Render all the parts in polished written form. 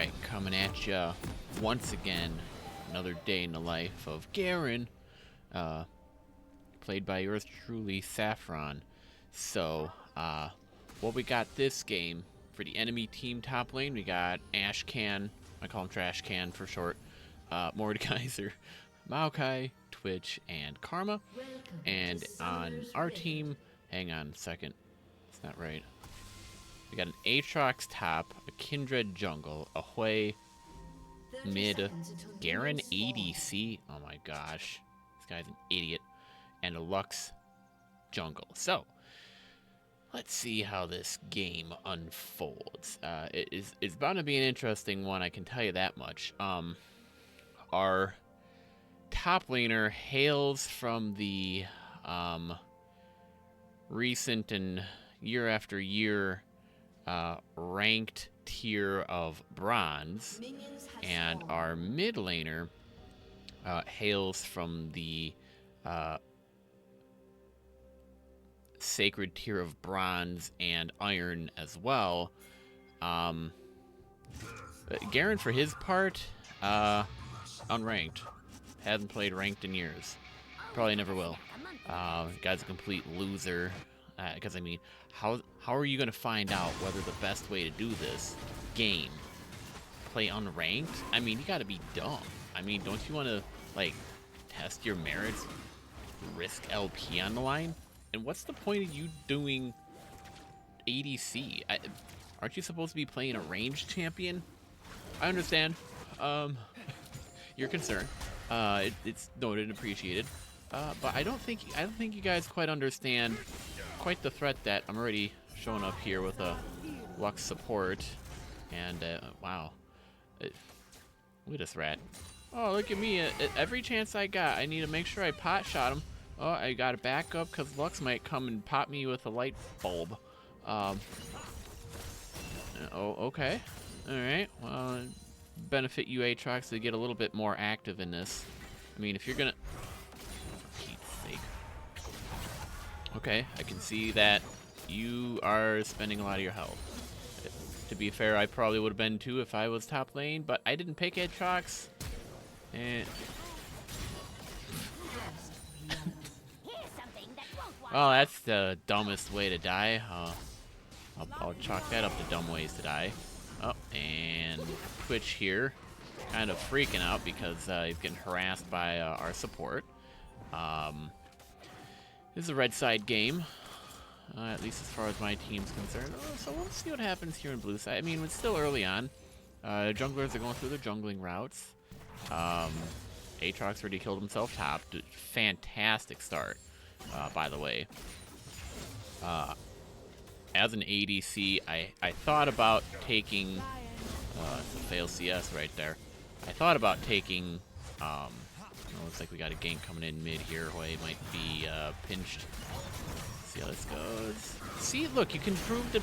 Alright, coming at ya once again. Another day in the life of Garen, played by yours truly, Saffron. So, what we got this game, for the enemy team top lane, we got Ashcan, I call him Trash Can for short, Mordekaiser, Maokai, Twitch, and Karma. And on our team, hang on a second, it's not right. We got an Aatrox top, a Kindred jungle, a Hwei mid, Garen ADC, oh my gosh, this guy's an idiot, and a Lux jungle. So, let's see how this game unfolds. It's bound to be an interesting one, I can tell you that much. Our top laner hails from the recent and year after year ranked tier of bronze, and our mid laner hails from the sacred tier of bronze and iron as well. Garen, for his part, unranked, hasn't played ranked in years, probably never will. Guy's a complete loser. Because I mean, how are you gonna find out whether the best way to do this game, play unranked? I mean, you gotta be dumb. I mean, don't you want to like test your merits, risk LP on the line? And what's the point of you doing ADC? Aren't you supposed to be playing a ranged champion? I understand your concern. It's noted and appreciated. But I don't think you guys quite understand quite the threat that I'm already showing up here with a Lux support. And wow, look at this rat. Oh, look at me! Every chance I got, I need to make sure I pot shot him. Oh, I got to back up because Lux might come and pop me with a light bulb. Oh, okay, all right. Well, benefit you Aatrox to get a little bit more active in this. I mean, if you're gonna. Okay, I can see that you are spending a lot of your health. To be fair, I probably would have been too if I was top lane, but I didn't pick Aatrox. And well, that's the dumbest way to die. I'll chalk that up to dumb ways to die. Oh, and Twitch here, kind of freaking out because he's getting harassed by our support. This is a red side game, at least as far as my team's concerned. So we'll see what happens here in blue side. I mean, it's still early on. Junglers are going through their jungling routes. Aatrox already killed himself top. Fantastic start, by the way. As an ADC, I thought about taking... it's a fail CS right there. I thought about taking... looks like we got a gank coming in mid here. Hwei might be pinched. Let's see how this goes. See, look, you can prove to.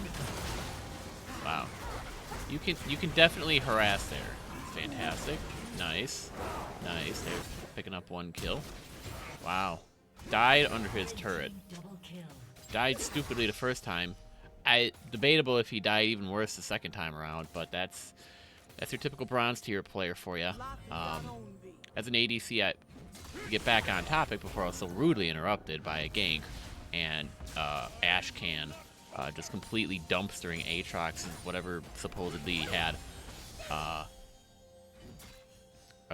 Wow, you can definitely harass there. Fantastic, nice, nice. They're picking up one kill. Wow, died under his turret. Died stupidly the first time. Debatable if he died even worse the second time around, but that's your typical bronze tier player for you. As an ADC, to get back on topic before I was so rudely interrupted by a gank, and Ashcan just completely dumpstering Aatrox and whatever supposedly he had. I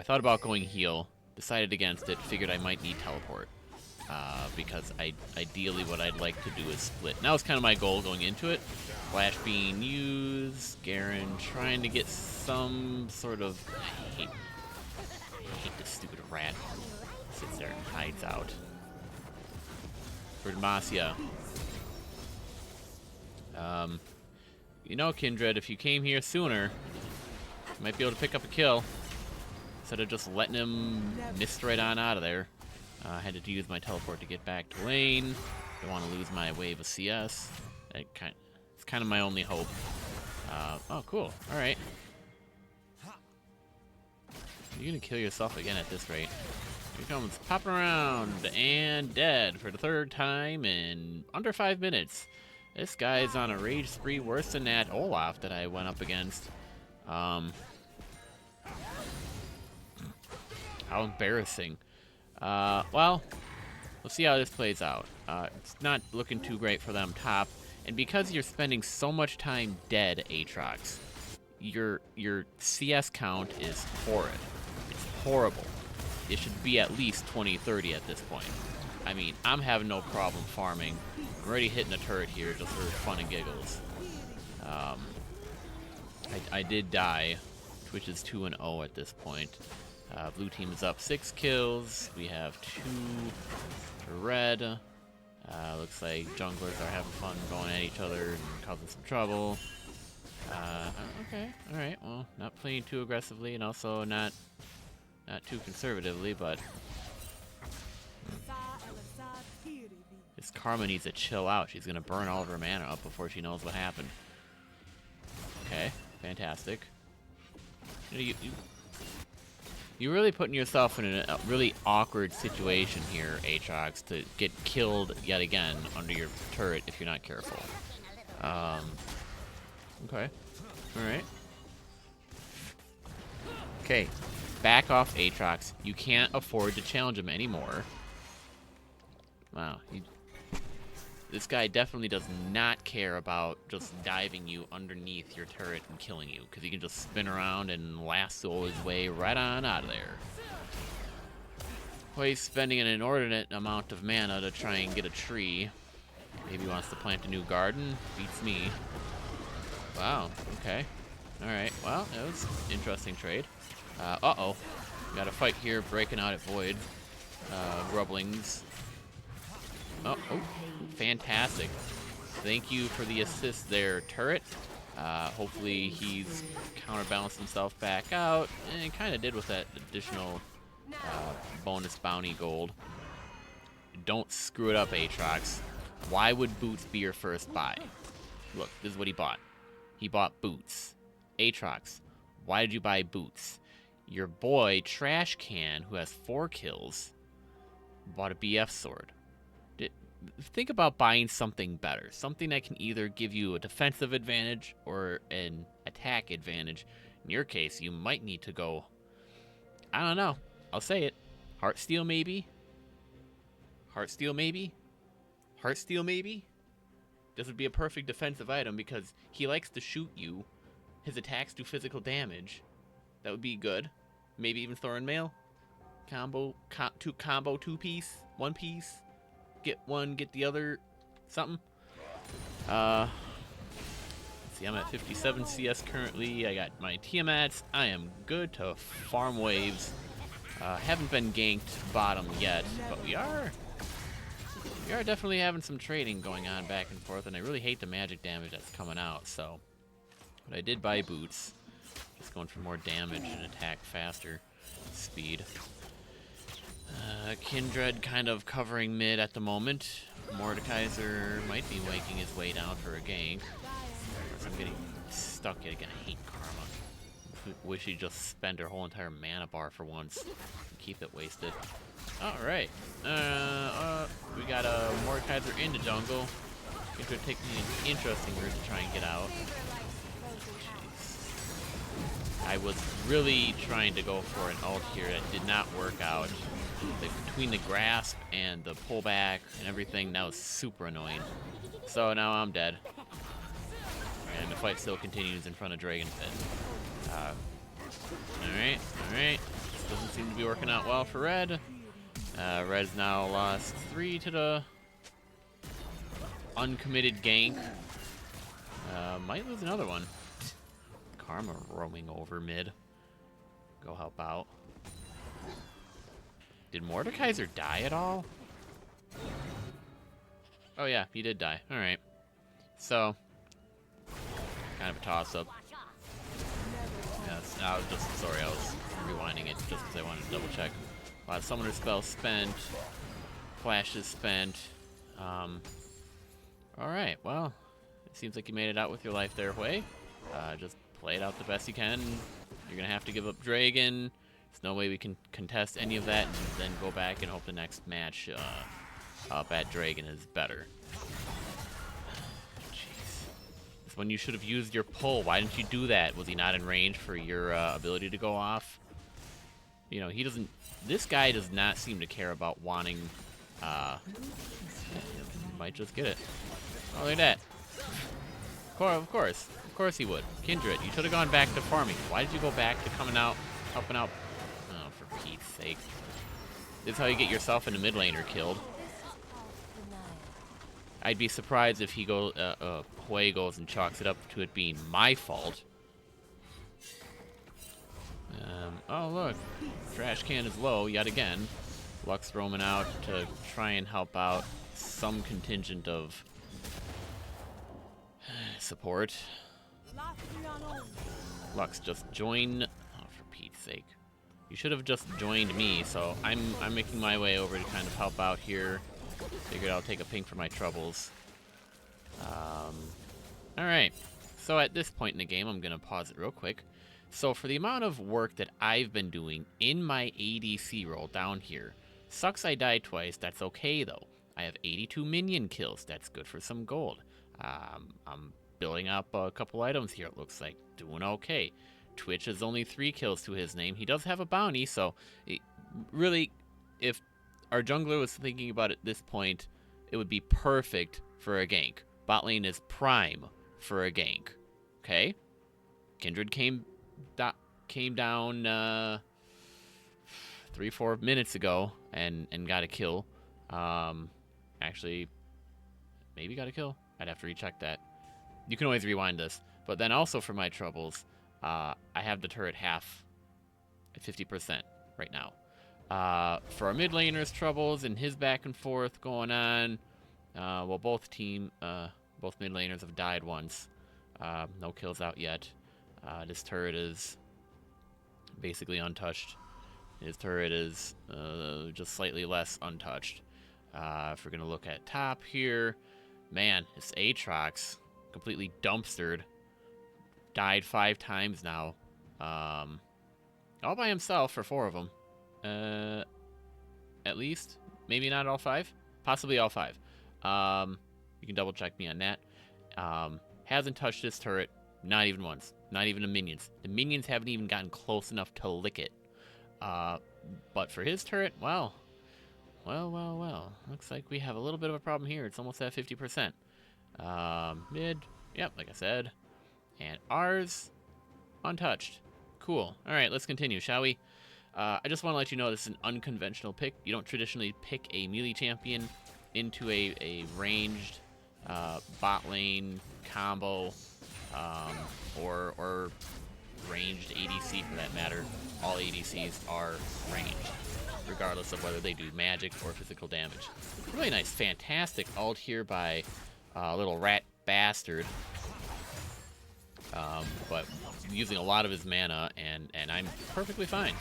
thought about going heal, decided against it, figured I might need teleport. Because ideally what I'd like to do is split. And that was kind of my goal going into it. Flash being used, Garen trying to get some sort of... I hate this stupid rat. Sits there and hides out. For Demacia. You know, Kindred, if you came here sooner, you might be able to pick up a kill. Instead of just letting him mist right on out of there. I had to use my teleport to get back to lane. Don't want to lose my wave of CS. It's kind of my only hope. Oh, cool. All right. You're gonna kill yourself again at this rate. Here comes popping around and dead for the third time in under 5 minutes. This guy is on a rage spree worse than that Olaf that I went up against. How embarrassing. Well, we'll see how this plays out. It's not looking too great for them top. And because you're spending so much time dead, Aatrox, your CS count is horrid. It's horrible. It should be at least 20, 30 at this point. I mean, I'm having no problem farming. I'm already hitting a turret here just for fun and giggles. I did die. Twitch is 2-0 at this point. Blue team is up 6 kills. We have 2 for red. Looks like junglers are having fun going at each other and causing some trouble. Okay, alright, well, not playing too aggressively and also not too conservatively, but this Karma needs to chill out. She's gonna burn all of her mana up before she knows what happened. Okay, fantastic. You're really putting yourself in a really awkward situation here, Aatrox, to get killed yet again under your turret if you're not careful. Okay. Alright. Okay. Back off, Aatrox. You can't afford to challenge him anymore. Wow. This guy definitely does not care about just diving you underneath your turret and killing you, because he can just spin around and lasso his way right on out of there. Well, he's spending an inordinate amount of mana to try and get a tree. Maybe he wants to plant a new garden. Beats me. Wow, okay. Alright, well, that was an interesting trade. Uh-oh. Got a fight here, breaking out at Void. Grubblings. Oh, fantastic. Thank you for the assist there, turret. Hopefully he's counterbalanced himself back out, and kind of did with that additional bonus bounty gold. Don't screw it up, Aatrox. Why would boots be your first buy? Look, this is what he bought. He bought boots. Aatrox, why did you buy boots? Your boy, Trash Can, who has 4 kills, bought a BF sword. Think about buying something better. Something that can either give you a defensive advantage or an attack advantage. In your case, you might need to go, I don't know. I'll say it. Heartsteel maybe? Heartsteel maybe? Heartsteel maybe? This would be a perfect defensive item because he likes to shoot you. His attacks do physical damage. That would be good. Maybe even Thorn Mail. Combo 2-piece, 1-piece. Get one, get the other, something. Let's see, I'm at 57 CS currently. I got my Tiamats. I am good to farm waves. Haven't been ganked bottom yet, but we are definitely having some trading going on back and forth, and I really hate the magic damage that's coming out, so. But I did buy boots. Just going for more damage and attack faster speed. Kindred kind of covering mid at the moment. Mordekaiser might be making his way down for a gank. I'm getting stuck yet again. I hate Karma. Wish he'd just spend her whole entire mana bar for once. And keep it wasted. Alright. We got a Mordekaiser in the jungle. Kindred taking an interesting route to try and get out. I was really trying to go for an ult here that did not work out. Between the grasp and the pullback and everything, that was super annoying. So now I'm dead. And the fight still continues in front of Dragon Pit. Alright. This doesn't seem to be working out well for Red. Red's now lost 3 to the uncommitted gank. Might lose another one. Karma roaming over mid. Go help out. Did Mordekaiser die at all? Oh yeah, he did die. Alright. So, kind of a toss-up. Yes, I was rewinding it just because I wanted to double check. A lot of summoner spells spent. Flashes spent. Alright, well, it seems like you made it out with your life there, Hwei. Just play it out the best you can. You're gonna have to give up Dragon. There's no way we can contest any of that and then go back and hope the next match up at Dragon is better. Jeez. That's when you should have used your pull. Why didn't you do that? Was he not in range for your ability to go off? You know, he doesn't... This guy does not seem to care about wanting... might just get it. Oh, look at that. Of course he would. Kindred, you should have gone back to farming. Why did you go back to coming out, helping out? Oh, for Pete's sake. This is how you get yourself and a mid laner killed. I'd be surprised if he goes, Hwei goes and chalks it up to it being my fault. Oh look, trash can is low yet again. Lux roaming out to try and help out some contingent of support. Lux just join. Oh, for Pete's sake! You should have just joined me. So I'm making my way over to kind of help out here. Figured I'll take a ping for my troubles. All right. So at this point in the game, I'm gonna pause it real quick. So for the amount of work that I've been doing in my ADC role down here, sucks I died twice. That's okay though. I have 82 minion kills. That's good for some gold. I'm building up a couple items here. It looks like doing okay. Twitch is only 3 kills to his name. He does have a bounty, so really, if our jungler was thinking about it at this point, it would be perfect for a gank. Bot lane is prime for a gank. Okay? Kindred came down 3-4 minutes ago and got a kill. Actually, maybe got a kill. I'd have to recheck that. You can always rewind this. But then also for my troubles, I have the turret half at 50% right now. For our mid laner's troubles and his back and forth going on, well, both mid laners have died once. No kills out yet. This turret is basically untouched. His turret is just slightly less untouched. If we're going to look at top here, man, it's Aatrox completely dumpstered. Died 5 times now. All by himself for 4 of them. At least. Maybe not all 5. Possibly all 5. You can double check me on that. Hasn't touched this turret. Not even once. Not even the minions. The minions haven't even gotten close enough to lick it. But for his turret, well. Looks like we have a little bit of a problem here. It's almost at 50%. Mid. Yep, like I said. And ours, untouched. Cool. All right, let's continue, shall we? I just want to let you know this is an unconventional pick. You don't traditionally pick a melee champion into a ranged bot lane combo or ranged ADC for that matter. All ADCs are ranged, regardless of whether they do magic or physical damage. Really nice, fantastic ult here by little rat bastard. But using a lot of his mana, and I'm perfectly fine.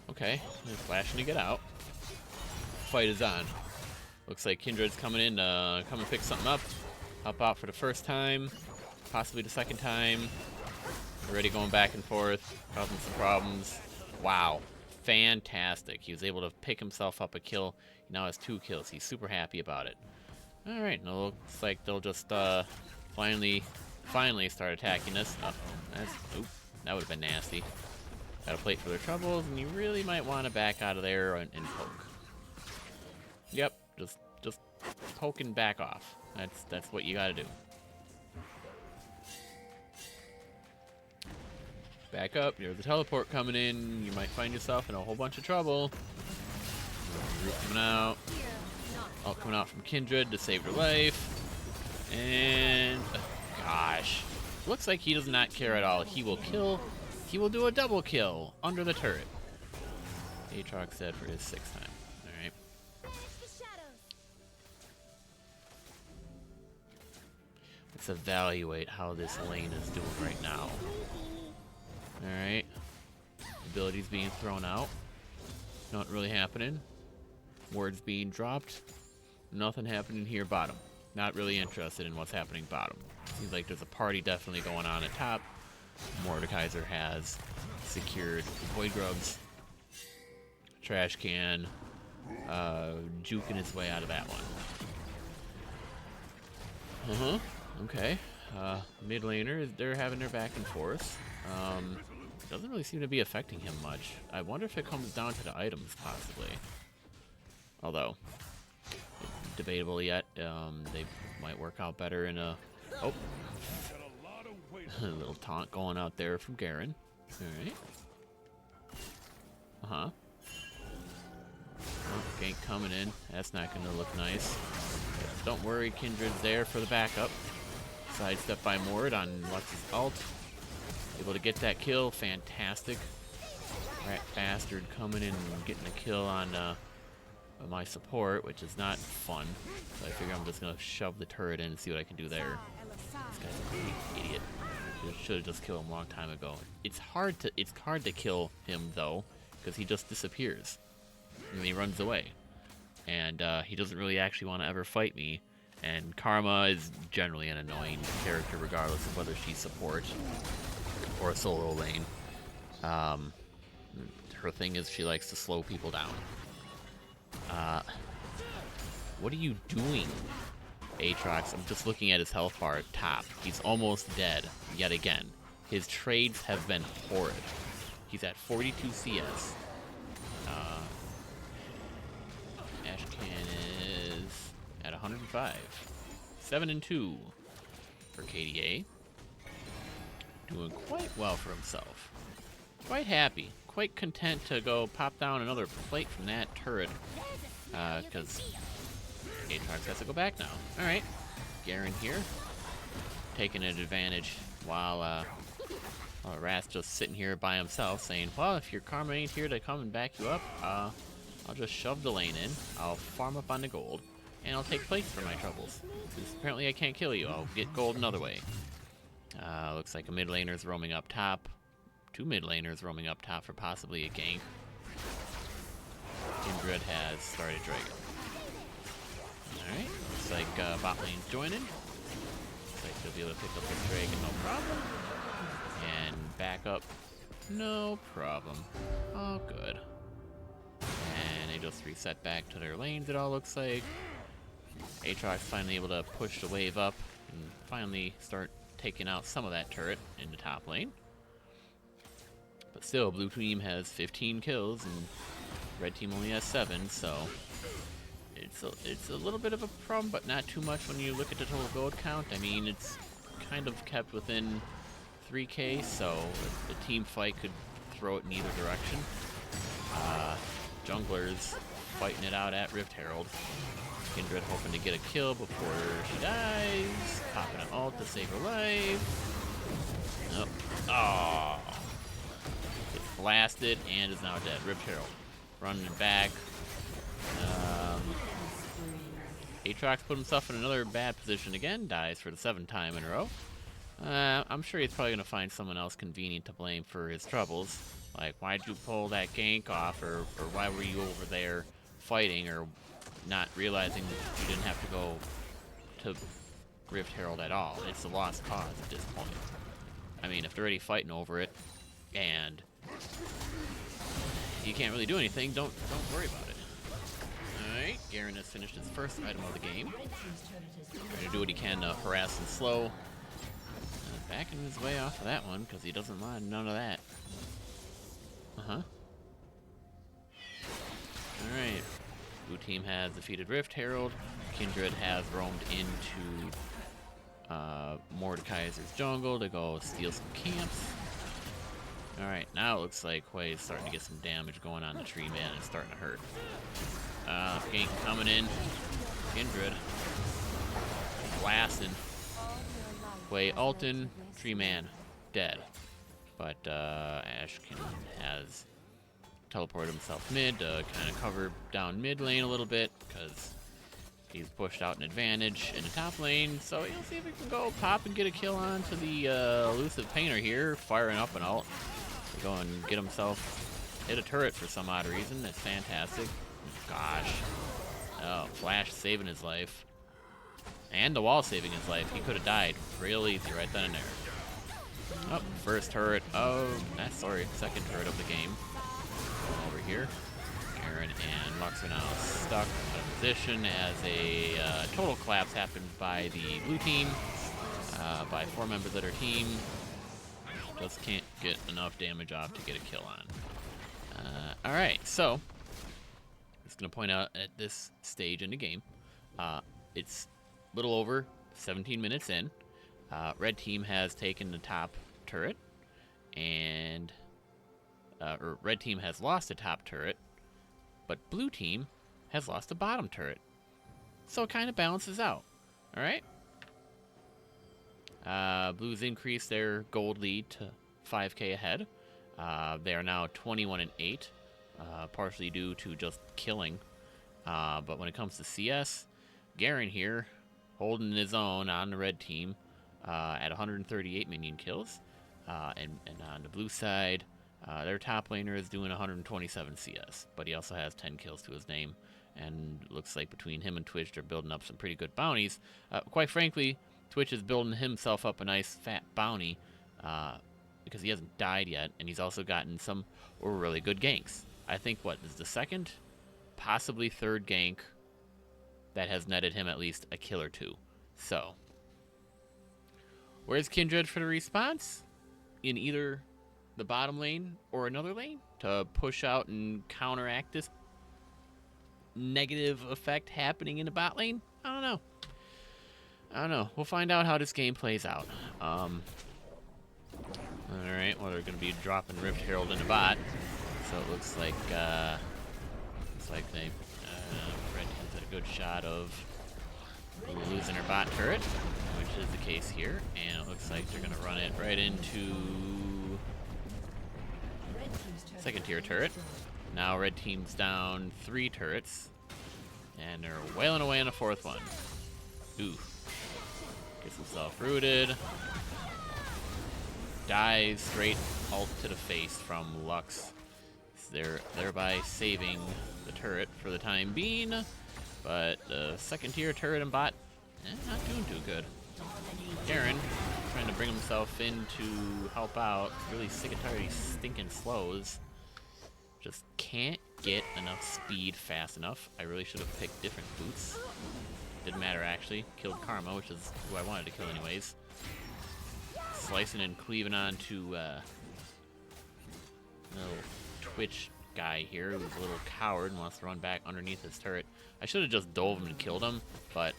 Okay. They're flashing to get out. Fight is on. Looks like Kindred's coming in to come and pick something up. Help out for the first time, possibly the second time. Already going back and forth, causing some problems. Wow. Fantastic. He was able to pick himself up a kill. He now has 2 kills. He's super happy about it. Alright, now looks like they'll just finally start attacking us. Oop, that would have been nasty. Got a plate for their troubles, and you really might want to back out of there and poke. Yep, just poke and back off. That's what you gotta do. Back up, there's a teleport coming in. You might find yourself in a whole bunch of trouble. Root coming out. Ult coming out from Kindred to save her life. And gosh. Looks like he does not care at all. He will kill. He will do a double kill under the turret. Aatrox said for his 6th time. Alright. Let's evaluate how this lane is doing right now. Alright. Abilities being thrown out. Not really happening. Words being dropped. Nothing happening here bottom. Not really interested in what's happening bottom. Seems like there's a party definitely going on at top. Mordekaiser has secured Void Grubs. Trash can. Juking his way out of that one. Okay. Mid laner, they're having their back and forth. Doesn't really seem to be affecting him much. I wonder if it comes down to the items, possibly. Although, debatable yet. They might work out better in a... Oh. A little taunt going out there from Garen. Alright. Oh, gank coming in. That's not going to look nice. Don't worry, Kindred's there for the backup. Sidestep by Mord on Lux's ult. Able to get that kill. Fantastic. Rat bastard coming in and getting a kill on my support, which is not fun. So I figure I'm just going to shove the turret in and see what I can do there. This guy's a complete idiot. Should have just killed him a long time ago. It's hard to kill him though, because he just disappears and he runs away, and he doesn't really actually want to ever fight me. And Karma is generally an annoying character, regardless of whether she's support or a solo lane. Her thing is she likes to slow people down. What are you doing, Aatrox? I'm just looking at his health bar at top. He's almost dead yet again. His trades have been horrid. He's at 42 CS. Ashcan is at 105. 7-2 for KDA. Doing quite well for himself. Quite happy. Quite content to go pop down another plate from that turret. Because Aatrox has to go back now. Alright. Garen here. Taking an advantage while Rat's just sitting here by himself saying, well, if your Karma ain't here to come and back you up, I'll just shove the lane in, I'll farm up on the gold, and I'll take plates for my troubles. Because apparently I can't kill you, I'll get gold another way. Looks like a mid laner's roaming up top. 2 mid laners roaming up top for possibly a gank. Kindred has started Dragon. Alright, looks like bot lane's joining. Looks like they'll be able to pick up this Dragon, no problem. And back up, no problem. Oh, good. And they just reset back to their lanes, it all looks like. Aatrox finally able to push the wave up and finally start taking out some of that turret in the top lane. But still, blue team has 15 kills and red team only has 7, so it's a little bit of a problem, but not too much when you look at the total gold count. I mean, it's kind of kept within 3k, so the team fight could throw it in either direction. Jungler's fighting it out at Rift Herald. Kindred hoping to get a kill before she dies. Popping an ult to save her life. Nope. Oh. Gets blasted and is now dead. Rift Herald running back. Aatrox put himself in another bad position again. Dies for the 7th time in a row. I'm sure he's probably going to find someone else convenient to blame for his troubles. Like, why'd you pull that gank off, or why were you over there fighting, or not realizing that you didn't have to go to Rift Herald at all. It's a lost cause at this point. I mean, if they're already fighting over it, and you can't really do anything, don't worry about it. Alright, Garen has finished his first item of the game. Trying to do what he can to harass and slow. Backing his way off of that one, because he doesn't mind none of that. Alright. Blue team has defeated Rift Herald. Kindred has roamed into Mordekaiser's jungle to go steal some camps. Alright, now it looks like Hwei is starting to get some damage going on the tree man. It's starting to hurt. Gank coming in. Kindred blasting. Hwei ultin, tree man dead. But Ashcan has teleported himself mid to kind of cover down mid lane a little bit, because he's pushed out an advantage in the top lane. So he'll see if he can go pop and get a kill on to the elusive painter here, firing up an ult to go and get himself hit a turret for some odd reason. That's fantastic. Gosh. Oh, Flash saving his life. And the wall saving his life. He could have died real easy right then and there. Oh, first turret. Oh, sorry, second turret of the game. Over here. Garen Garen and Lux are now stuck out of position as a total collapse happened by the blue team, by 4 members of their team. Just can't get enough damage off to get a kill on. Alright, so I'm just going to point out at this stage in the game, it's a little over 17 minutes in. Red team has taken the top turret, and or red team has lost the top turret, but blue team has lost the bottom turret. So it kind of balances out. All right. Blues increased their gold lead to 5K ahead. They are now 21-8, partially due to just killing. But when it comes to CS, Garen here holding his own on the red team at 138 minion kills. And on the blue side, their top laner is doing 127 CS, but he also has 10 kills to his name. And looks like between him and Twitch, they're building up some pretty good bounties. Quite frankly, Twitch is building himself up a nice fat bounty because he hasn't died yet, and he's also gotten some really good ganks. I think, what, is the second, possibly third gank that has netted him at least a kill or two. So, where's Kindred for the response? In either the bottom lane or another lane to push out and counteract this negative effect happening in the bot lane? I don't know. We'll find out how this game plays out. Alright, well, they're going to be dropping Rift Herald in the bot. So it looks like they Red Team's had a good shot of losing their bot turret, which is the case here. And it looks like they're going to run it right into second tier turret. Now red team's down 3 turrets, and they're wailing away on a 4th one. Ooh. Gets himself rooted. Dies straight ult to the face from Lux. Thereby saving the turret for the time being. But the second tier turret and bot, not doing too good. Garen trying to bring himself in to help out. Really sick and tired of these stinking slows. Just can't get enough speed fast enough. I really should have picked different boots. Didn't matter, actually. Killed Karma, which is who I wanted to kill anyways. Slicing and cleaving on to little Twitch guy here who's a little coward and wants to run back underneath his turret. I should have just dove him and killed him, but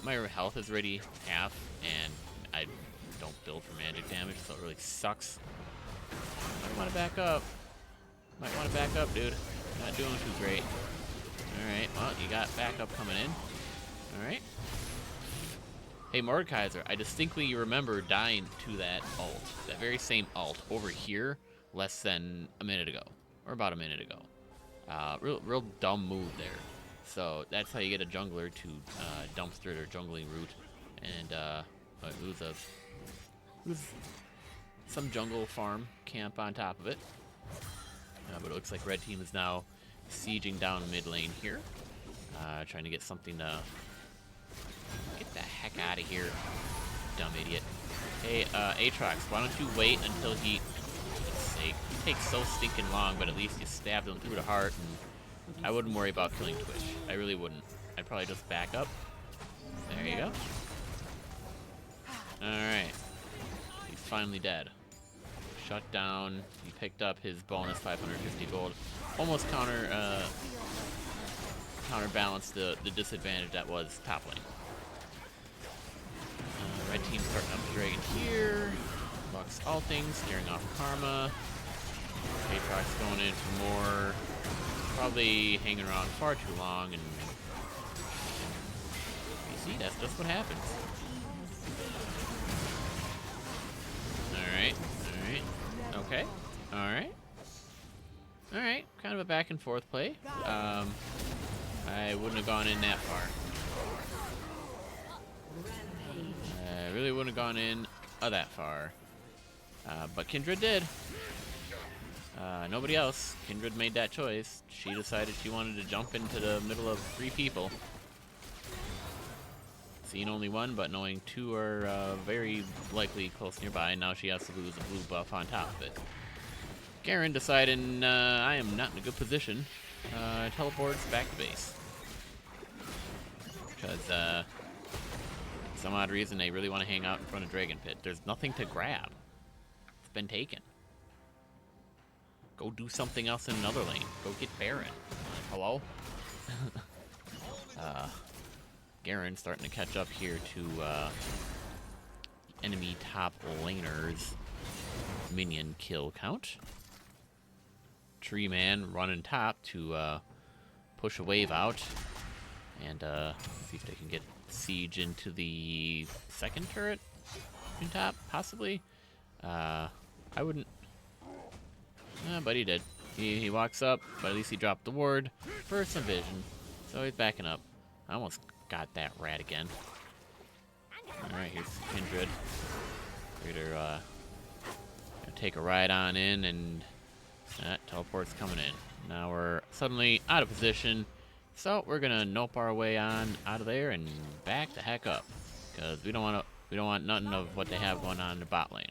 my health is already half, and I don't build for magic damage, so it really sucks. Might want to back up. Dude. Not doing too great. Alright, well, you got backup coming in. Alright. Hey, Mordekaiser, I distinctly remember dying to that ult. That very same ult over here less than a minute ago. Or about a minute ago. Real dumb move there. So that's how you get a jungler to dumpster their jungling route and lose some jungle farm camp on top of it. But it looks like red team is now sieging down mid lane here. Trying to get something to get the heck out of here, dumb idiot. Hey, Aatrox, why don't you wait until he... For goodness sake, it takes so stinking long, but at least you stabbed him through the heart, and I wouldn't worry about killing Twitch. I really wouldn't. I'd probably just back up. There you go. Alright. He's finally dead. Shut down. He picked up his bonus 550 gold. Almost counterbalanced the disadvantage that was top lane. Red team starting up the dragon here. Lux ulting, scaring off Karma. Aatrox going in for more. Probably hanging around far too long, and you see, that's just what happens. Alright. Okay. Alright. Kind of a back and forth play. I wouldn't have gone in that far. I really wouldn't have gone in that far. But Kindred did. Nobody else. Kindred made that choice. She decided she wanted to jump into the middle of 3 people. Seeing only 1, but knowing 2 are very likely close nearby, and now she has to lose a blue buff on top of it. Garen deciding I am not in a good position teleports back to base. Because, some odd reason they really want to hang out in front of Dragon Pit. There's nothing to grab. It's been taken. Go do something else in another lane. Go get Baron. Hello? Garen starting to catch up here to enemy top laner's minion kill count. Tree Man running top to push a wave out and see if they can get siege into the second turret in top, possibly. I wouldn't. But he did. He walks up, but at least he dropped the ward for some vision. So he's backing up. I almost got that rat again. Alright, here's Kindred. We're gonna take a ride on in, and that teleport's coming in. Now we're suddenly out of position, so we're gonna nope our way on out of there and back the heck up, because we don't want nothing of what they have going on in the bot lane.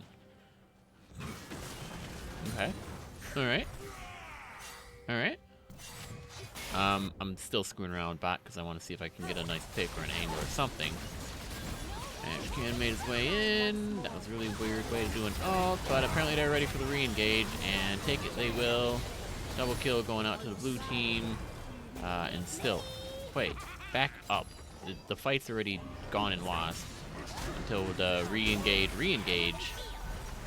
Okay. Alright. Alright. I'm still screwing around with bot because I want to see if I can get a nice pick or an angle or something. And Ken made his way in. That was a really weird way to do an ult, but apparently they're ready for the re-engage, and take it they will. Double kill going out to the blue team. And still, wait, back up. The fight's already gone and lost until the re-engage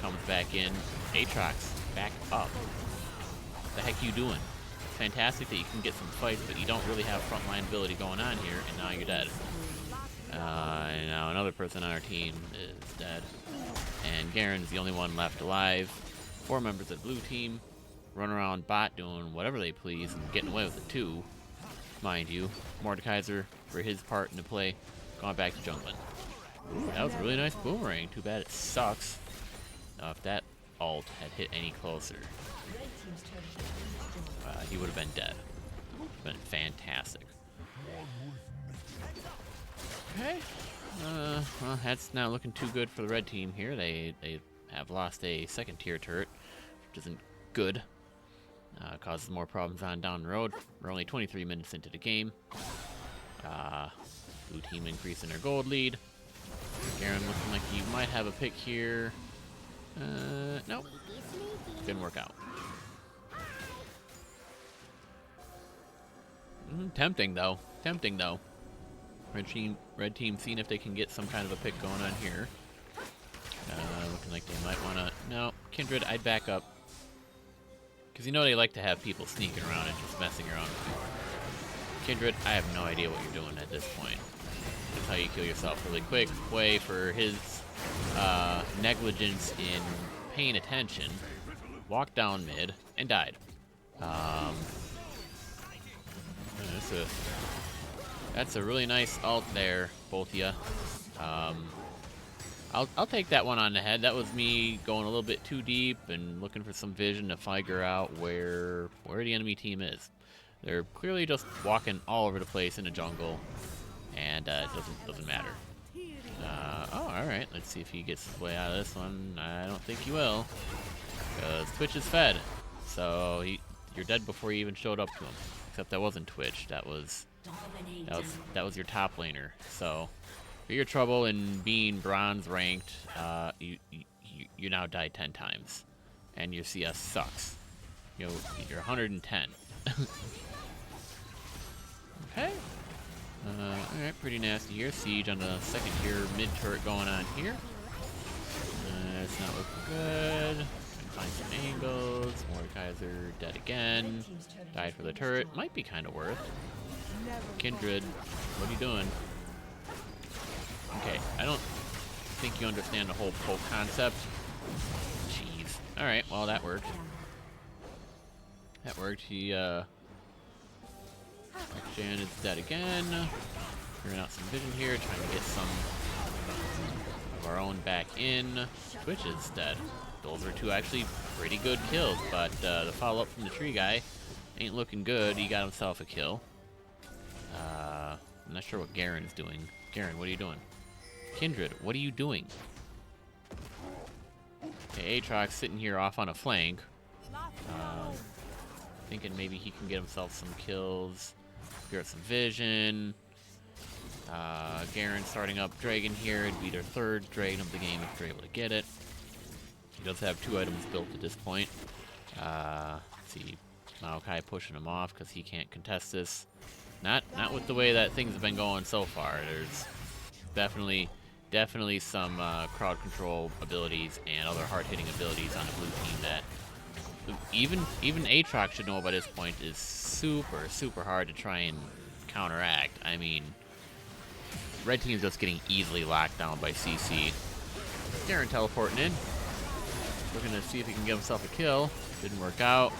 comes back in. Aatrox, back up. What the heck are you doing? It's fantastic that you can get some fights, but you don't really have frontline ability going on here, and now you're dead. And now another person on our team is dead. And Garen's the only one left alive. 4 members of the blue team run around bot doing whatever they please and getting away with it too. Mind you, Mordekaiser, for his part in the play, going back to jungling. Ooh, that was a really nice boomerang. Too bad it sucks. Now, if that ult had hit any closer, he would have been dead. Would have been fantastic. Okay. Well, that's not looking too good for the red team here. They have lost a second tier turret, which isn't good. Causes more problems on down the road. We're only 23 minutes into the game. Blue team increasing their gold lead. Garen looking like he might have a pick here. Nope. Didn't work out. Tempting though. Tempting though. Red team seeing if they can get some kind of a pick going on here. Looking like they might want to. No, Kindred, I'd back up. Because you know they like to have people sneaking around and just messing around with you. Kindred, I have no idea what you're doing at this point. That's how you kill yourself really quick. Hwei, for his negligence in paying attention, walked down mid and died. That's a really nice ult there, both of you. I'll take that one on the head. That was me going a little bit too deep and looking for some vision to figure out where the enemy team is. They're clearly just walking all over the place in the jungle, and it doesn't matter. Oh, all right. Let's see if he gets his way out of this one. I don't think he will, because Twitch is fed. So you're dead before you even showed up to him. Except that wasn't Twitch. That was your top laner. So for your trouble in being bronze ranked, you now died 10 times, and your CS sucks. You're 110. Okay. Alright, pretty nasty here. Siege on the second tier mid turret going on here. It's not looking good. Find some angles. Mordekaiser dead again. Died for the turret. Might be kind of worth. Kindred, what are you doing? Okay, I don't think you understand the whole poke concept. Jeez. Alright, well that worked. That worked. He, Jan is dead again. Figuring out some vision here, trying to get some of our own back in. Twitch is dead. Those are 2 actually pretty good kills, but the follow-up from the tree guy ain't looking good. He got himself a kill. I'm not sure what Garen's doing. Garen, what are you doing? Kindred, what are you doing? Okay, Aatrox sitting here off on a flank. Thinking maybe he can get himself some kills. Get some vision. Garen starting up Dragon here. It'd be their third Dragon of the game if they're able to get it. He does have 2 items built at this point. Let's see, Maokai pushing him off because he can't contest this. Not with the way that things have been going so far. There's definitely some crowd control abilities and other hard-hitting abilities on the blue team that even Aatrox should know by this point is super hard to try and counteract. I mean, red team's just getting easily locked down by CC. Garen teleporting in. Looking to see if he can get himself a kill. Didn't work out.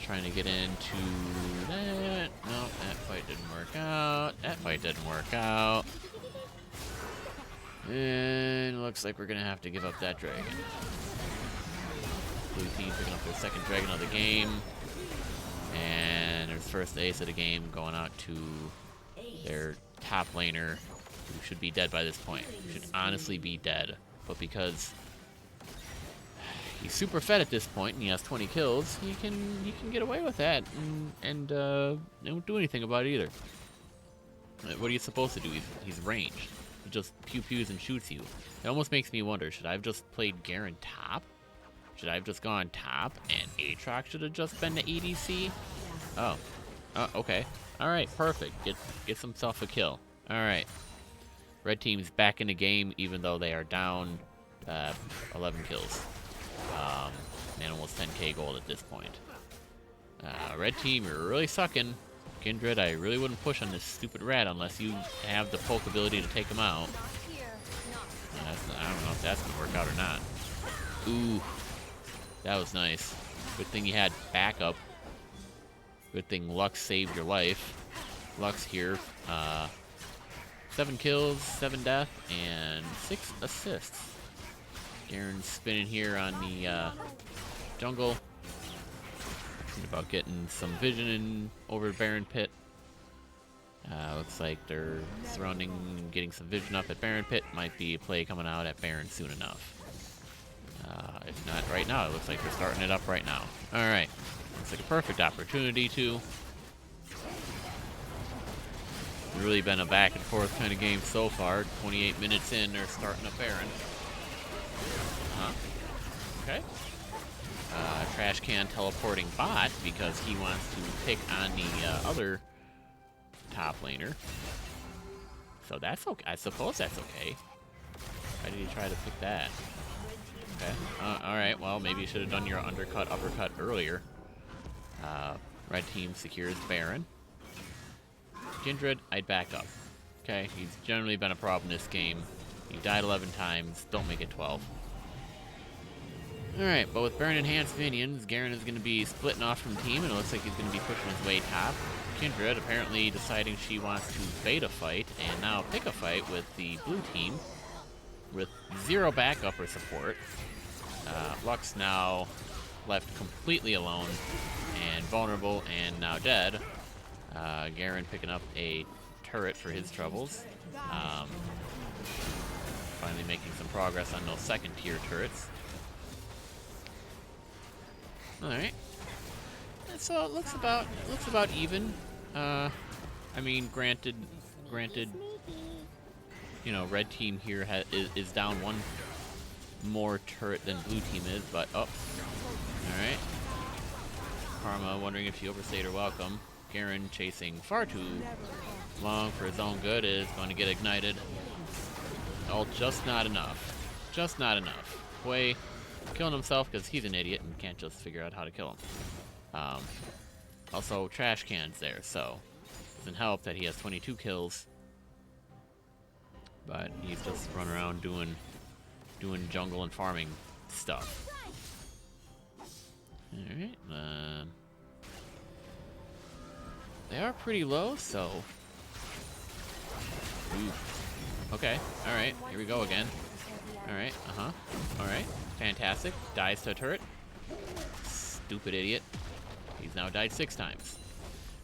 Trying to get into that. No, that fight didn't work out. That fight didn't work out. And it looks like we're gonna have to give up that dragon. Blue team picking up their second dragon of the game. And their first ace of the game going out to their top laner, who should be dead by this point. Should honestly be dead. But because he's super fed at this point and he has 20 kills, he can get away with that and don't do anything about it either. What are you supposed to do? He's ranged. He just pew-pews and shoots you. It almost makes me wonder, should I have just played Garen top? Should I have just gone top and Aatrox should have just been the ADC? Oh. Okay. Alright, perfect. Gets himself a kill. Alright. Red team's back in the game even though they are down 11 kills. And almost 10k gold at this point. Red team, you're really sucking. Kindred, I really wouldn't push on this stupid rat unless you have the poke ability to take him out. I don't know if that's going to work out or not. Ooh. That was nice. Good thing you had backup. Good thing Lux saved your life. Lux here. 7 kills, 7 death, and 6 assists. Garen's spinning here on the jungle. Thinking about getting some vision in over Baron Pit. Looks like they're surrounding, getting some vision up at Baron Pit. Might be a play coming out at Baron soon enough. If not right now, it looks like they're starting it up right now. Alright. Looks like a perfect opportunity to. Really been a back and forth kind of game so far. 28 minutes in, they're starting up Baron. Okay. Trash can teleporting bot because he wants to pick on the other top laner. So that's okay. I suppose that's okay. Why did he try to pick that? Okay. Alright, well, maybe you should have done your undercut, uppercut earlier. Red team secures Baron. Kindred, I'd back up. Okay, he's generally been a problem this game. He died 11 times, don't make it 12. Alright, but with Baron enhanced minions, Garen is going to be splitting off from team, and it looks like he's going to be pushing his way top. Kindred apparently deciding she wants to bait a fight, and now pick a fight with the blue team, with 0 backup or support. Lux now left completely alone, and vulnerable, and now dead. Garen picking up a turret for his troubles. Finally making some progress on those second tier turrets. Alright. So it looks about even. I mean, granted, you know, red team here is down 1 more turret than blue team is, but oh. Alright. Karma wondering if she overstayed her welcome. Garen chasing far too long for his own good is going to get ignited. Oh, just not enough. Just not enough. Hwei killing himself because he's an idiot and can't just figure out how to kill him. Also, trash cans there, so it doesn't help that he has 22 kills. But he's just running around doing jungle and farming stuff. Alright, they are pretty low, so. Ooh. Okay, alright, here we go again. Alright, alright, fantastic. Dies to a turret. Stupid idiot. He's now died 6 times.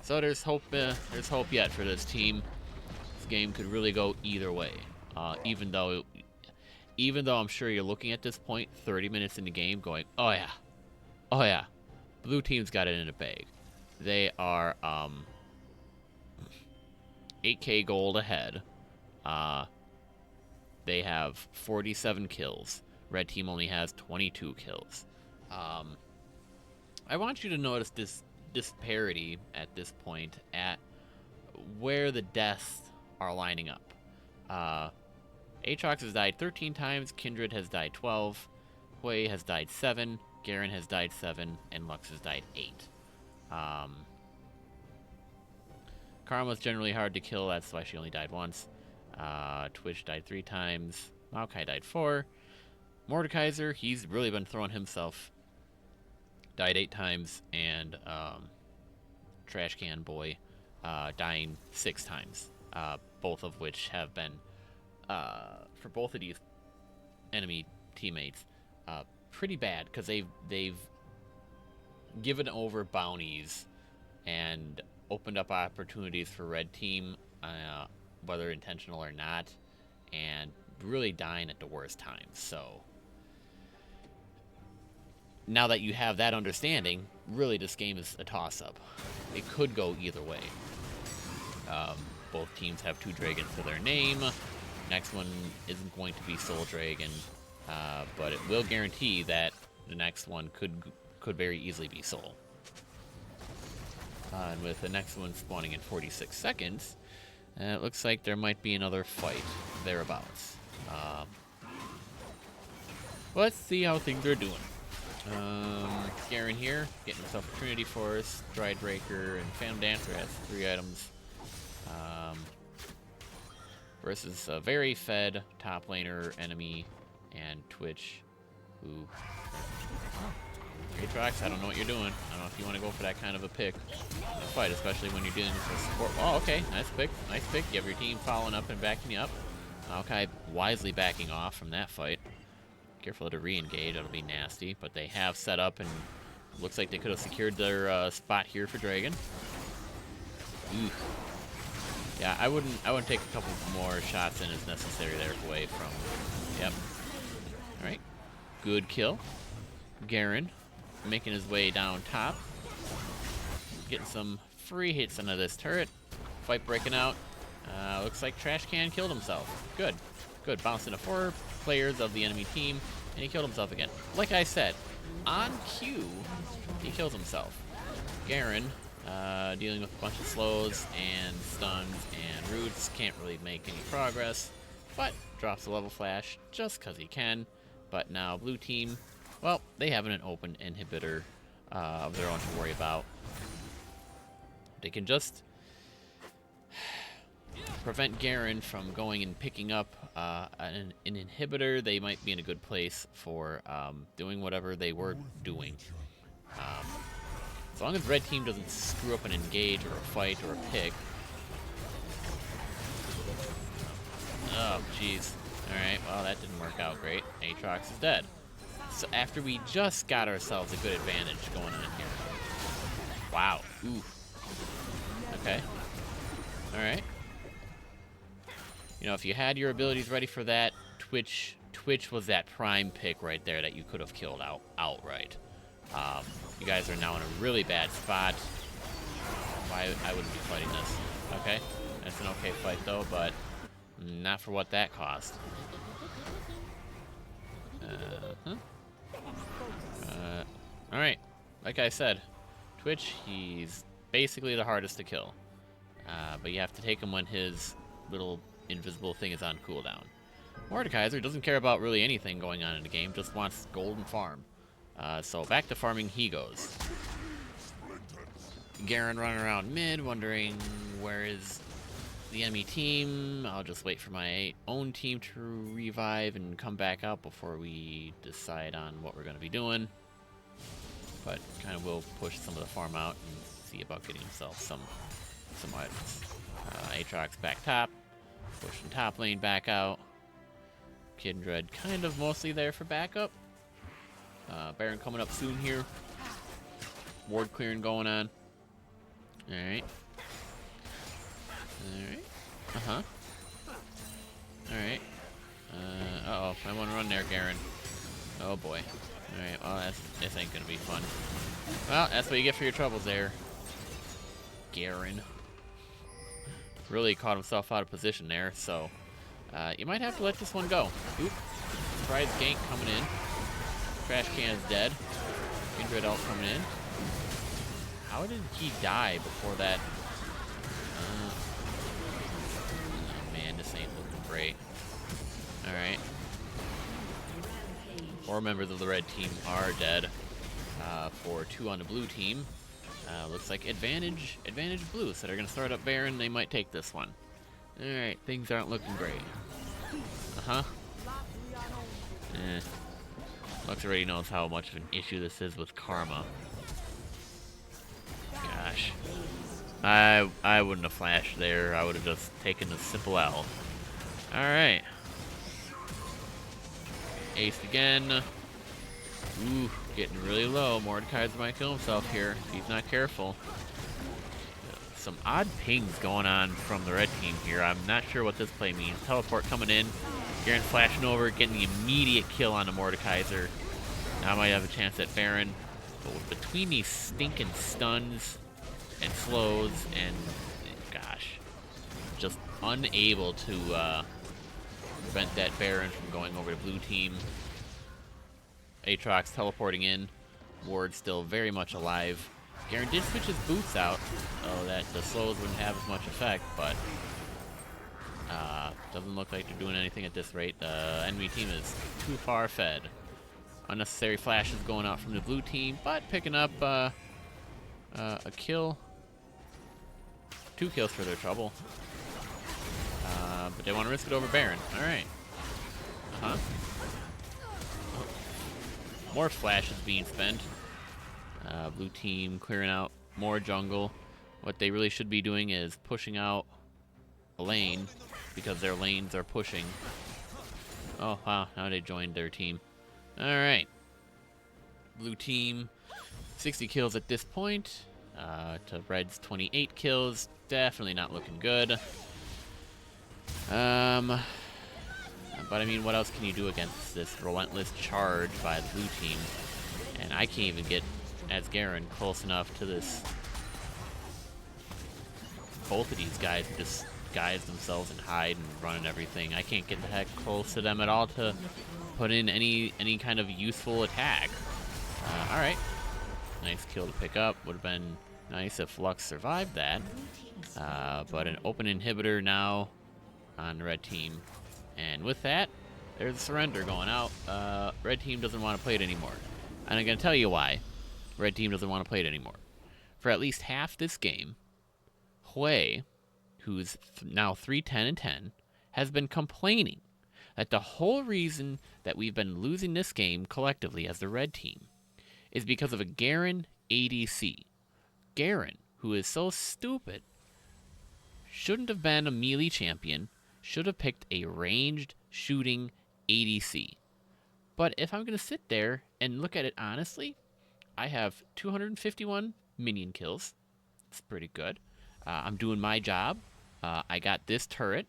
So there's hope yet for this team. This game could really go either way. Even though I'm sure you're looking at this point, 30 minutes in the game, going, oh yeah, Blue team's got it in a bag. They are 8k gold ahead. They have 47 kills. Red team only has 22 kills. I want you to notice this disparity at this point at where the deaths are lining up. Aatrox has died 13 times, Kindred has died 12, Hwei has died 7, Garen has died 7, and Lux has died 8. Karma's generally hard to kill, that's why she only died once. Twitch died 3 times, Maokai died 4. Mordekaiser, he's really been throwing himself. Died 8 times, and Trash Can Boy dying 6 times. Both of which have been, for both of these enemy teammates, pretty bad, because they've given over bounties and opened up opportunities for red team, whether intentional or not, and really dying at the worst times. So now that you have that understanding, really this game is a toss-up. It could go either way. Both teams have 2 dragons to their name. Next one isn't going to be Soul Dragon, but it will guarantee that the next one could very easily be Soul. And with the next one spawning in 46 seconds, it looks like there might be another fight thereabouts. Let's see how things are doing. Garen here, getting himself a Trinity Force, Stride Breaker, and Phantom Dancer has 3 items. Versus a very fed top laner enemy and Twitch, who... Aatrox, I don't know what you're doing. I don't know if you want to go for that kind of a pick in a fight, especially when you're dealing with support. Oh, okay, nice pick, nice pick. You have your team following up and backing you up. Okay, wisely backing off from that fight. Careful to re-engage, that'll be nasty. But they have set up, and looks like they could have secured their spot here for Dragon. Oof. Yeah, I wouldn't take a couple more shots in as necessary there away from. Yep. All right, good kill. Garen making his way down top, getting some free hits into this turret. Fight breaking out. Looks like Trash Can killed himself. Good, good. Bounced into 4 players of the enemy team, and he killed himself again. Like I said, on cue, he kills himself. Garen. Dealing with a bunch of slows and stuns and roots, can't really make any progress, but drops a level flash just because he can. But now blue team, well, they have an open inhibitor of their own to worry about. They can just prevent Garen from going and picking up an inhibitor. They might be in a good place for doing whatever they were doing. As long as red team doesn't screw up an engage or a fight or a pick. Oh, jeez. Alright, well, that didn't work out great. Aatrox is dead. So after we just got ourselves a good advantage going on here. Wow. Ooh. Okay. Alright. You know, if you had your abilities ready for that, Twitch was that prime pick right there that you could have killed outright. You guys are now in a really bad spot. Why I wouldn't be fighting this. Okay, that's an okay fight though, but not for what that cost. Alright, like I said, Twitch, he's basically the hardest to kill. But you have to take him when his little invisible thing is on cooldown. Mordekaiser doesn't care about really anything going on in the game, just wants gold and farm. So back to farming he goes. Garen running around mid, wondering where is the enemy team. I'll just wait for my own team to revive and come back out before we decide on what we're going to be doing. But kind of will push some of the farm out and see about getting himself some items. Aatrox back top, pushing top lane back out. Kindred kind of mostly there for backup. Baron coming up soon here. Ward clearing going on. Alright. Alright. Uh-huh. Alright. Uh-oh. I want to run there, Garen. Oh boy. Alright, well, this ain't gonna be fun. Well, that's what you get for your troubles there. Garen. Really caught himself out of position there, so you might have to let this one go. Oop. Surprise gank coming in. Trash can is dead. Kindred ult coming in. How did he die before that? Oh man, this ain't looking great. Alright. 4 members of the red team are dead. For 2 on the blue team. Looks like advantage blue, so they're going to start up Baron. They might take this one. Alright, things aren't looking great. Uh-huh. Lux already knows how much of an issue this is with Karma. Gosh. I wouldn't have flashed there. I would have just taken the simple L. Alright. Ace again. Ooh, getting really low. Mordekaiser might kill himself here if he's not careful. Some odd pings going on from the red team here. I'm not sure what this play means. Teleport coming in. Garen flashing over, getting the immediate kill on the Mordekaiser. Now I might have a chance at Baron. But between these stinking stuns and slows and, gosh, just unable to prevent that Baron from going over to blue team. Aatrox teleporting in. Ward still very much alive. Garen did switch his boots out, so that the slows wouldn't have as much effect, but doesn't look like they're doing anything at this rate. The enemy team is too far fed. Unnecessary flashes going out from the blue team, but picking up a kill. 2 kills for their trouble. But they want to risk it over Baron. Alright. Uh-huh. More flashes being spent. Blue team clearing out more jungle. What they really should be doing is pushing out a lane, because their lanes are pushing. Oh, wow. Now they joined their team. Alright. Blue team, 60 kills at this point. To Red's 28 kills. Definitely not looking good. But I mean, what else can you do against this relentless charge by the blue team? And I can't even get, as Garen, close enough to this. Both of these guys just disguise themselves and hide and run and everything. I can't get the heck close to them at all to put in any kind of useful attack. Alright. Nice kill to pick up. Would have been nice if Lux survived that. But an open inhibitor now on the red team. And with that, there's a surrender going out. Red team doesn't want to play it anymore. And I'm going to tell you why red team doesn't want to play it anymore. For at least half this game, Hwei, who's now 3-10-10, has been complaining that the whole reason that we've been losing this game collectively as the red team is because of a Garen ADC. Garen, who is so stupid, shouldn't have been a melee champion, should have picked a ranged shooting ADC. But if I'm going to sit there and look at it honestly, I have 251 minion kills. It's pretty good. I'm doing my job. I got this turret.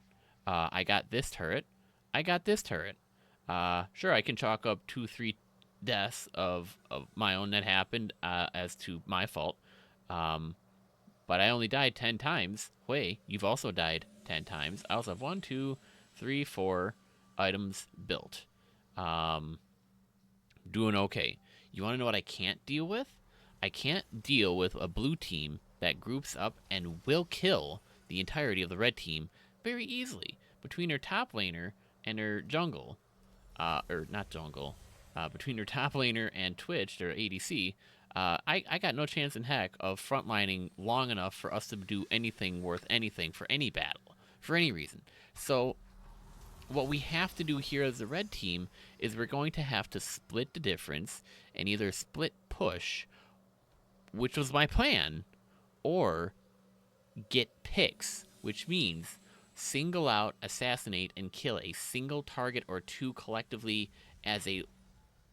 I got this turret. I got this turret. Sure, I can chalk up 2-3 deaths of my own that happened as to my fault. But I only died 10 times. Hwei, you've also died 10 times. I also have 1, 2, 3, 4 items built. Doing okay. You want to know what I can't deal with? I can't deal with a blue team that groups up and will kill the entirety of the red team very easily. Between their top laner and their jungle, or not jungle, between their top laner and Twitch, their ADC, I got no chance in heck of frontlining long enough for us to do anything worth anything for any battle, for any reason. So what we have to do here as the red team is we're going to have to split the difference and either split push, which was my plan, or get picks, which means single out, assassinate, and kill a single target or 2 collectively as a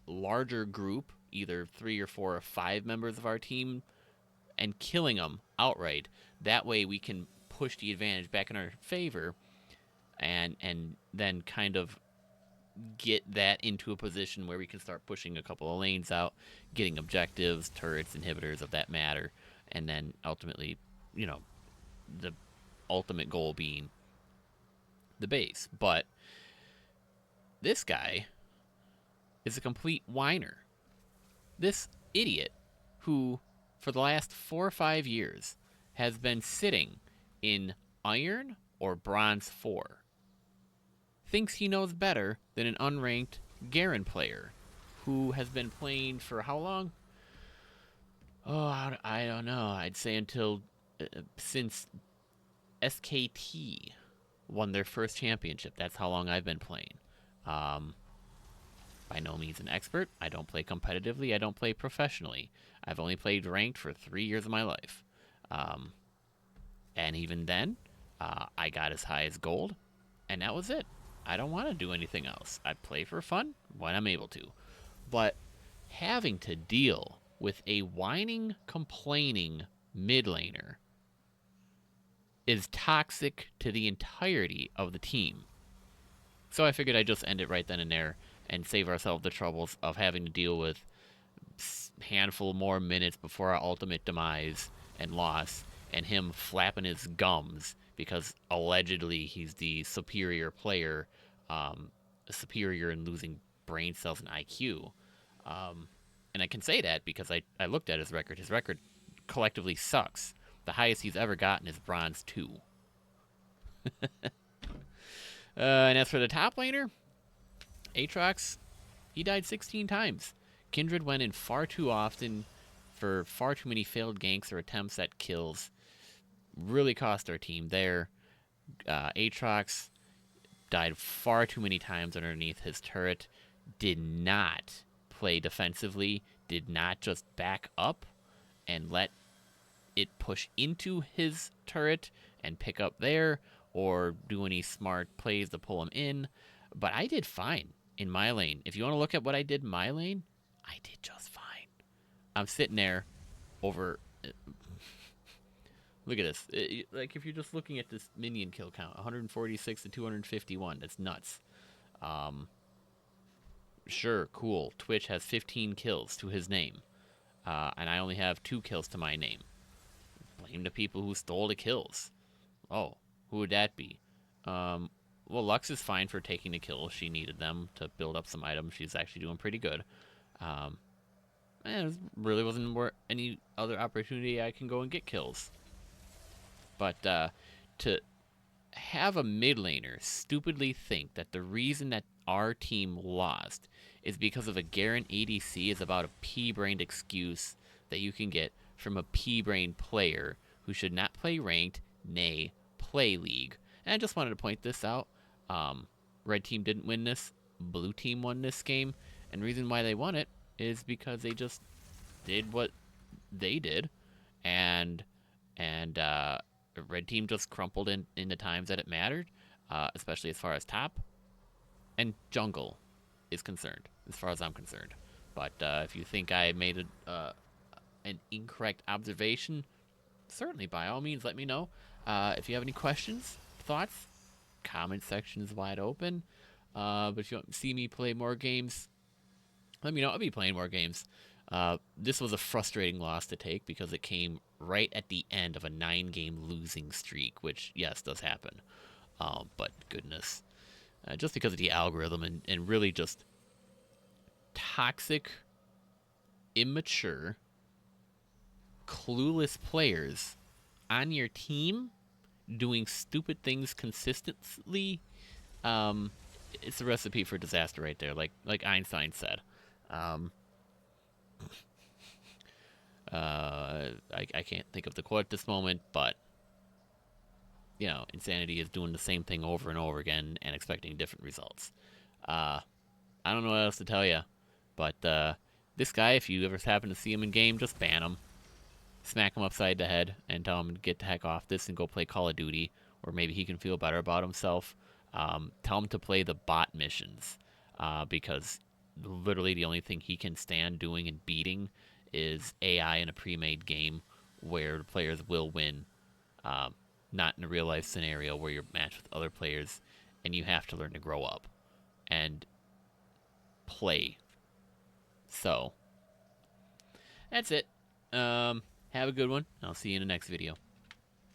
larger group, either 3 or 4 or 5 members of our team, and killing them outright. That way we can push the advantage back in our favor and then kind of get that into a position where we can start pushing a couple of lanes out, getting objectives, turrets, inhibitors of that matter, and then ultimately, you know, the ultimate goal being the base. But this guy is a complete whiner. This idiot who, for the last 4 or 5 years, has been sitting in Iron or Bronze 4, thinks he knows better than an unranked Garen player who has been playing for how long? Oh, I don't know. I'd say until since SKT won their first championship. That's how long I've been playing. Um, by no means an expert. I don't play competitively. I don't play professionally. I've only played ranked for 3 years of my life. Um, and even then, I got as high as gold, and that was it. I don't want to do anything else. I play for fun when I'm able to. But having to deal with a whining, complaining mid laner is toxic to the entirety of the team. So I figured I'd just end it right then and there and save ourselves the troubles of having to deal with a handful more minutes before our ultimate demise and loss, and him flapping his gums because allegedly he's the superior player, superior in losing brain cells and IQ. And I can say that because I looked at his record. His record collectively sucks. The highest he's ever gotten is Bronze 2. And as for the top laner, Aatrox, he died 16 times. Kindred went in far too often for far too many failed ganks or attempts at kills. Really cost our team there. Aatrox died far too many times underneath his turret. Did not play defensively. Did not just back up and let it push into his turret and pick up there or do any smart plays to pull him in. But I did fine in my lane. If you want to look at what I did in my lane, I did just fine. I'm sitting there over. Look at this. Like, if you're just looking at this minion kill count, 146 to 251. That's nuts. Sure, cool. Twitch has 15 kills to his name. And I only have 2 kills to my name. Blame the people who stole the kills. Oh, who would that be? Well, Lux is fine for taking the kills. She needed them to build up some items. She's actually doing pretty good. And there really wasn't more any other opportunity I can go and get kills. But to have a mid laner stupidly think that the reason that our team lost is because of a Garen ADC is about a pea-brained excuse that you can get from a pea-brained player who should not play ranked, nay, play league. And I just wanted to point this out. Red team didn't win this. Blue team won this game. And the reason why they won it is because they just did what they did. And red team just crumpled in the times that it mattered, especially as far as top and jungle is concerned, as far as I'm concerned. But if you think I made an incorrect observation, certainly by all means let me know. If you have any questions, thoughts, comment section is wide open. But if you want to see me play more games, let me know. I'll be playing more games. This was a frustrating loss to take because it came right at the end of a 9-game losing streak, which, yes, does happen. But goodness, just because of the algorithm and really just toxic, immature, clueless players on your team doing stupid things consistently, it's a recipe for disaster right there, like Einstein said. I can't think of the quote at this moment, but you know, insanity is doing the same thing over and over again and expecting different results. I don't know what else to tell you, but this guy, if you ever happen to see him in game, just ban him, smack him upside the head, and tell him to get the heck off this and go play Call of Duty, or maybe he can feel better about himself. Tell him to play the bot missions, because literally the only thing he can stand doing and beating is AI in a pre-made game where the players will win, not in a real life scenario where you're matched with other players and you have to learn to grow up. And play. So, that's it. Have a good one. I'll see you in the next video.